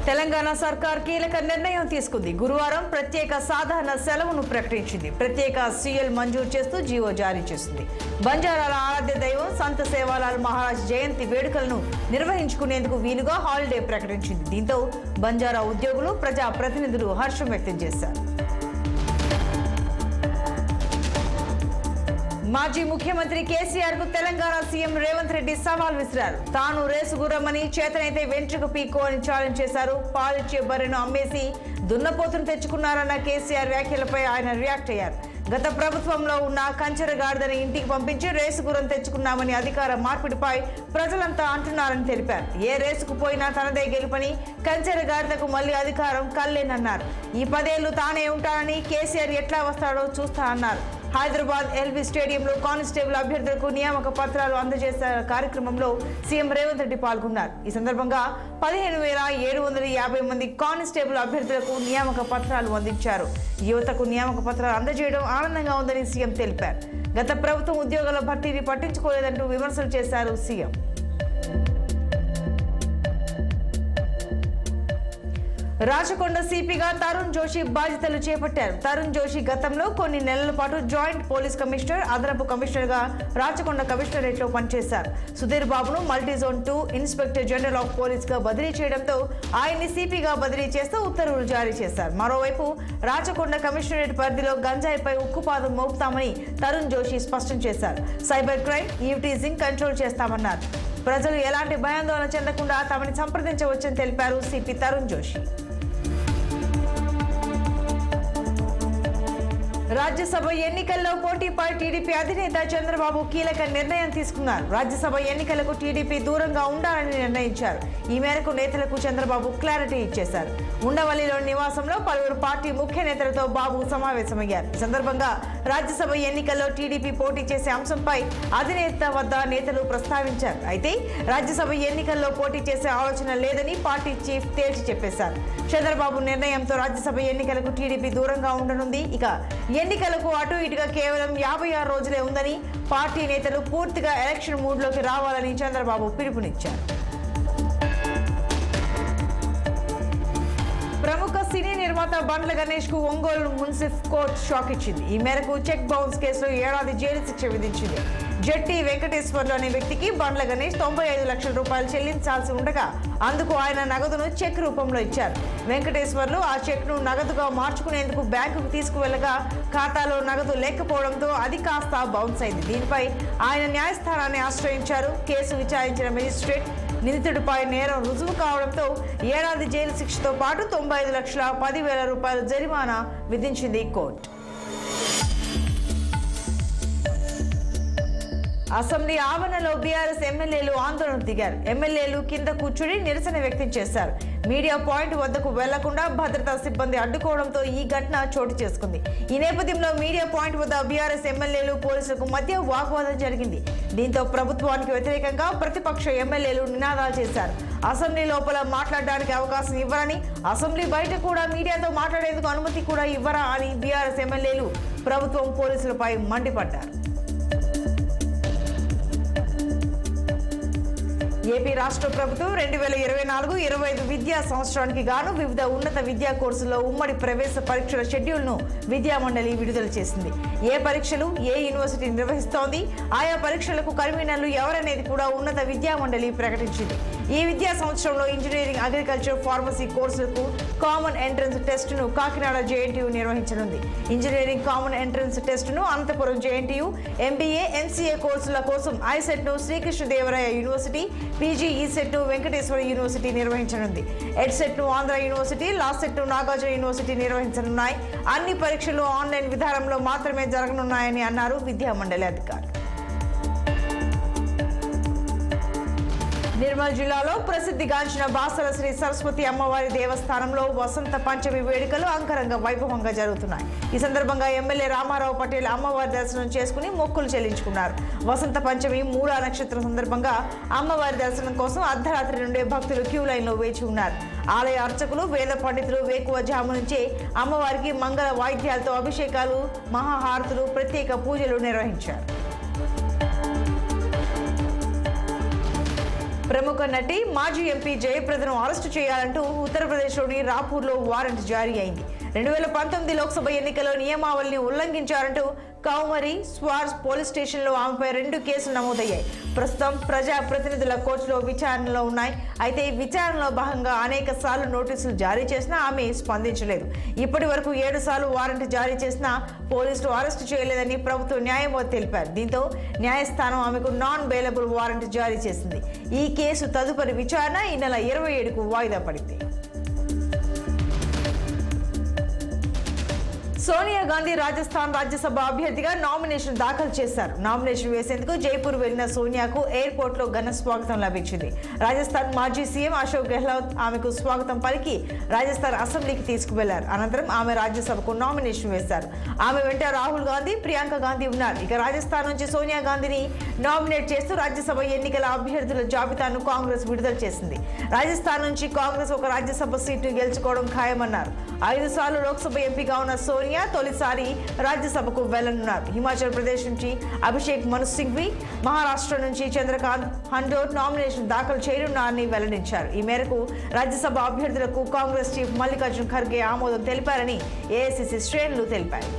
తెలంగాణ సర్కార్ కీలక నిర్ణయం తీసుకుంది. గురువారం ప్రత్యేక సాధారణ సెలవును ప్రకటించింది. ప్రత్యేక సీఎల్ మంజూరు చేస్తూ జీవో జారీ చేసింది. బంజారాల ఆరాధ్య దైవం సంత సేవాలాల్ మహారాజ్ జయంతి వేడుకలను నిర్వహించుకునేందుకు వీలుగా హాలిడే ప్రకటించింది. దీంతో బంజారా ఉద్యోగులు, ప్రజా ప్రతినిధులు హర్షం వ్యక్తం చేశారు. మాజీ ముఖ్యమంత్రి కేసీఆర్ కు తెలంగాణ సీఎం రేవంత్ రెడ్డి సవాల్ విసిరారు. తాను రేసు గుర్రమని, చేతనైతే వెంట్రుక పీకో అని ఛాలెంజ్ చేశారు. పాలిచ్చే బర్రెను అమ్మేసి దున్నపోతును తెచ్చుకున్నారన్న కేసీఆర్ వ్యాఖ్యలపై ఆయన రియాక్ట్ అయ్యారు. గత ప్రభుత్వంలో ఉన్న కంచెరగాడిదని ఇంటికి పంపించి రేసు గుర్రం తెచ్చుకున్నామని అధికార మార్పిడిపై ప్రజలంతా అంటున్నారని తెలిపారు. ఏ రేసుకు పోయినా తనదే గెలుపని, కంచెరగాడిదకు మళ్లీ అధికారం కల్లేనన్నారు. ఈ 10 ఏళ్లు తానే ఉంటానని, కేసీఆర్ ఎట్లా వస్తాడో చూస్తా అన్నారు. హైదరాబాద్ ఎల్బీ స్టేడియంలో కానిస్టేబుల్ అభ్యర్థులకు నియామక పత్రాలు అందజేసే కార్యక్రమంలో సీఎం రేవంత్ రెడ్డి పాల్గొన్నారు. ఈ సందర్భంగా 15,750 మంది కానిస్టేబుల్ అభ్యర్థులకు నియామక పత్రాలు అందించారు. యువతకు నియామక పత్రాలు అందజేయడం ఆనందంగా ఉందని సీఎం తెలిపారు. గత ప్రభుత్వం ఉద్యోగాల భర్తీని పట్టించుకోలేదంటూ విమర్శలు చేశారు సీఎం. రాచకొండ సిపిగా తరుణ్ జోషి బాధ్యతలు చేపట్టారు. తరుణ్ జోషి గతంలో కొన్ని నెలల పాటు జాయింట్ పోలీస్ కమిషనర్, అదనపు కమిషనర్ గా రాచకొండ కమిషనరేట్ లో పనిచేశారు. సుధీర్ బాబును multizone 2 inspector general of police గా బదిలీ చేయడంతో ఆయన్ని సిపిగా బదిలీ చేస్తూ ఉత్తర్వులు జారీ చేశారు. మరోవైపు రాచకొండ కమిషనరేట్ పరిధిలో గంజాయిపై ఉక్కుపాదం మోపుతామని తరుణ్ జోషి స్పష్టం చేశారు. సైబర్ క్రైమ్, ఈవ్టీజింగ్ కంట్రోల్ చేస్తామన్నారు. ప్రజలు ఎలాంటి భయాందోళన చెందకుండా తమని సంప్రదించవచ్చని తెలిపారు సిపి తరుణ్ జోషి. రాజ్యసభ ఎన్నికల్లో పోటీపై టీడీపీ అధినేత చంద్రబాబు కీలక నిర్ణయం తీసుకున్నారు. రాజ్యసభ ఎన్నికలకు టీడీపీ దూరంగా ఉండాలని నిర్ణయించారు. ఈ మేరకు నేతలకు చంద్రబాబు క్లారిటీ ఇచ్చేశారు. ఉండవల్లిలోని నివాసంలో పలువురు పార్టీ ముఖ్య నేతలతో బాబు సమావేశమయ్యారు. ఈ సందర్భంగా రాజ్యసభ ఎన్నికల్లో టీడీపీ పోటీ చేసే అంశంపై అధినేత వద్ద నేతలు ప్రస్తావించారు. అయితే రాజ్యసభ ఎన్నికల్లో పోటీ చేసే ఆలోచన లేదని పార్టీ చీఫ్ తేల్చి చెప్పేశారు. చంద్రబాబు నిర్ణయంతో రాజ్యసభ ఎన్నికలకు టీడీపీ దూరంగా ఉండనుంది. ఇక ఎన్నికలకు అటు ఇటుగా కేవలం 56 రోజులే ఉందని, పార్టీ నేతలు పూర్తిగా ఎలక్షన్ మూడ్లోకి రావాలని చంద్రబాబు పిలుపునిచ్చారు. ప్రముఖ సినీ నిర్మాత బండ్ల గణేష్ కు ఒంగోలు మున్సిఫ్ కోర్టు షాక్ ఇచ్చింది. ఈ మేరకు చెక్ బౌన్స్ కేసులో 7 ఏళ్ల జైలు శిక్ష విధించింది. జట్టి వెంకటేశ్వర్లు అనే వ్యక్తికి బండ్ల గణేష్ 95 లక్షల రూపాయలు చెల్లించాల్సి ఉండగా అందుకు ఆయన నగదును చెక్ రూపంలో ఇచ్చారు. వెంకటేశ్వర్లు ఆ చెక్ ను నగదుగా మార్చుకునేందుకు బ్యాంకుకు తీసుకువెళ్లగా ఖాతాలో నగదు లేకపోవడంతో అది కాస్త బౌన్స్ అయింది. దీనిపై ఆయన న్యాయస్థానాన్ని ఆశ్రయించారు. కేసు విచారించిన మెజిస్ట్రేట్ నిందితుడిపై నేరం రుజువు కావడంతో 7 ఏళ్ల జైలు శిక్షతో పాటు 95,10,000 రూపాయల జరిమానా విధించింది కోర్టు. అసెంబ్లీ ఆవరణలో బీఆర్ఎస్ ఎమ్మెల్యేలు ఆందోళన దిగారు. ఎమ్మెల్యేలు కింద కూర్చుని నిరసన వ్యక్తం చేశారు. మీడియా పాయింట్ వద్దకు వెళ్లకుండా భద్రతా సిబ్బంది అడ్డుకోవడంతో ఈ ఘటన చోటు చేసుకుంది. ఈ నేపథ్యంలో మీడియా పాయింట్ వద్ద బీఆర్ఎస్ ఎమ్మెల్యేలు, పోలీసులకు మధ్య వాగ్వాదం జరిగింది. దీంతో ప్రభుత్వానికి వ్యతిరేకంగా ప్రతిపక్ష ఎమ్మెల్యేలు నినాదాలు చేశారు. అసెంబ్లీ లోపల మాట్లాడడానికి అవకాశం ఇవ్వరని, అసెంబ్లీ బయట కూడా మీడియాతో మాట్లాడేందుకు అనుమతి కూడా ఇవ్వరా అని బీఆర్ఎస్ ఎమ్మెల్యేలు ప్రభుత్వం, పోలీసులపై మండిపడ్డారు. ఏపీ రాష్ట్ర ప్రభుత్వం 2024-25 విద్యా సంవత్సరానికి గాను వివిధ ఉన్నత విద్యా కోర్సుల్లో ఉమ్మడి ప్రవేశ పరీక్షల షెడ్యూల్ను విద్యామండలి విడుదల చేసింది. ఏ పరీక్షలు ఏ యూనివర్సిటీ నిర్వహిస్తోంది, ఆయా పరీక్షలకు కన్వీనర్లు ఎవరనేది కూడా ఉన్నత విద్యామండలి ప్రకటించింది. ఈ విద్యా సంవత్సరంలో ఇంజనీరింగ్, అగ్రికల్చర్, ఫార్మసీ కోర్సులకు కామన్ ఎంట్రన్స్ టెస్టును కాకినాడ జేఎన్టీయూ నిర్వహించనుంది. ఇంజనీరింగ్ కామన్ ఎంట్రన్స్ టెస్టును అనంతపురం జేఎన్టీయూ, ఎంబీఏ, ఎంసీఏ కోర్సుల కోసం ఐసెట్ను శ్రీకృష్ణదేవరాయ యూనివర్సిటీ, పీజీ ఈసెట్ను వెంకటేశ్వర యూనివర్సిటీ నిర్వహించనుంది. ఎడ్సెట్ను ఆంధ్ర యూనివర్సిటీ, లాసెట్ను నాగార్జున యూనివర్సిటీ నిర్వహించనున్నాయి. అన్ని పరీక్షలు ఆన్లైన్ విధానంలో మాత్రమే జరగనున్నాయని అన్నారు విద్యామండలి అధికారులు. నిర్మల్ జిల్లాలో ప్రసిద్ధిగాంచిన బాసర శ్రీ సరస్వతి అమ్మవారి దేవస్థానంలో వసంత పంచమి వేడుకలు అంగరంగ వైభవంగా జరుగుతున్నాయి. ఈ సందర్భంగా ఎమ్మెల్యే రామారావు పటేల్ అమ్మవారి దర్శనం చేసుకుని మొక్కులు చెల్లించుకున్నారు. వసంత పంచమి 3వ నక్షత్రం సందర్భంగా అమ్మవారి దర్శనం కోసం అర్ధరాత్రి నుండే భక్తులు క్యూ లైన్లో వేచి ఉన్నారు. ఆలయ అర్చకులు, వేద పండితులు వేకువజాము నుంచే అమ్మవారికి మంగళ వాయిద్యాలతో అభిషేకాలు, మహాహారతులు, ప్రత్యేక పూజలు నిర్వహించారు. ప్రముఖ నటి మాజీ ఎంపీ జయప్రదను అరెస్టు చేయాలంటూ ఉత్తరప్రదేశ్లోని రాపూర్లో వారెంట్ జారీ అయింది. 2019 లోక్సభ ఎన్నికల్లో నియమావళిని ఉల్లంఘించారంటూ కౌమరి స్వార్జ్ పోలీస్ స్టేషన్లో ఆమెపై 2 కేసులు నమోదయ్యాయి. ప్రస్తుతం ప్రజా ప్రతినిధుల కోర్టులో విచారణలో ఉన్నాయి. అయితే విచారణలో భాగంగా అనేక సార్లు నోటీసులు జారీ చేసినా ఆమె స్పందించలేదు. ఇప్పటి వరకు 7 సార్లు వారెంట్ జారీ చేసినా పోలీసులు అరెస్టు చేయలేదని ప్రభుత్వ న్యాయమూర్తి తెలిపారు. దీంతో న్యాయస్థానం ఆమెకు నాన్ బెయిలబుల్ వారెంట్ జారీ చేసింది. ఈ కేసు తదుపరి విచారణ ఈ నెల 27కు వాయిదా పడింది. సోనియా గాంధీ రాజస్థాన్ రాజ్యసభ అభ్యర్థిగా నామినేషన్ దాఖలు చేశారు. నామినేషన్ వేసేందుకు జైపూర్ వెళ్లిన సోనియాకు ఎయిర్పోర్ట్ లో ఘన స్వాగతం లభించింది. రాజస్థాన్ మాజీ సీఎం అశోక్ గెహ్లోట్ ఆమెకు స్వాగతం పలికి రాజస్థాన్ అసెంబ్లీకి తీసుకువెళ్లారు. అనంతరం ఆమె రాజ్యసభకు నామినేషన్ వేశారు. ఆమె వెంట రాహుల్ గాంధీ, ప్రియాంక గాంధీ ఉన్నారు. ఇక రాజస్థాన్ నుంచి సోనియా గాంధీని నామినేట్ చేస్తూ రాజ్యసభ ఎన్నికల అభ్యర్థుల జాబితాను కాంగ్రెస్ విడుదల చేసింది. రాజస్థాన్ నుంచి కాంగ్రెస్ ఒక రాజ్యసభ సీటును గెలుచుకోవడం ఖాయమన్నారు. 5 సార్లు లోక్సభ ఎంపీగా ఉన్న సోనియా తొలిసారి రాజ్యసభకు వెళ్లనున్నారు. హిమాచల్ ప్రదేశ్ నుంచి అభిషేక్ మను సింఘ్వి, మహారాష్ట్ర నుంచి చంద్రకాంత్ హండోర్ నామినేషన్ దాఖలు చేయనున్నారని వెల్లడించారు. ఈ మేరకు రాజ్యసభ అభ్యర్థులకు కాంగ్రెస్ చీఫ్ మల్లికార్జున్ ఖర్గే ఆమోదం తెలిపారని ఏఐసీసీ శ్రేణులు తెలిపారు.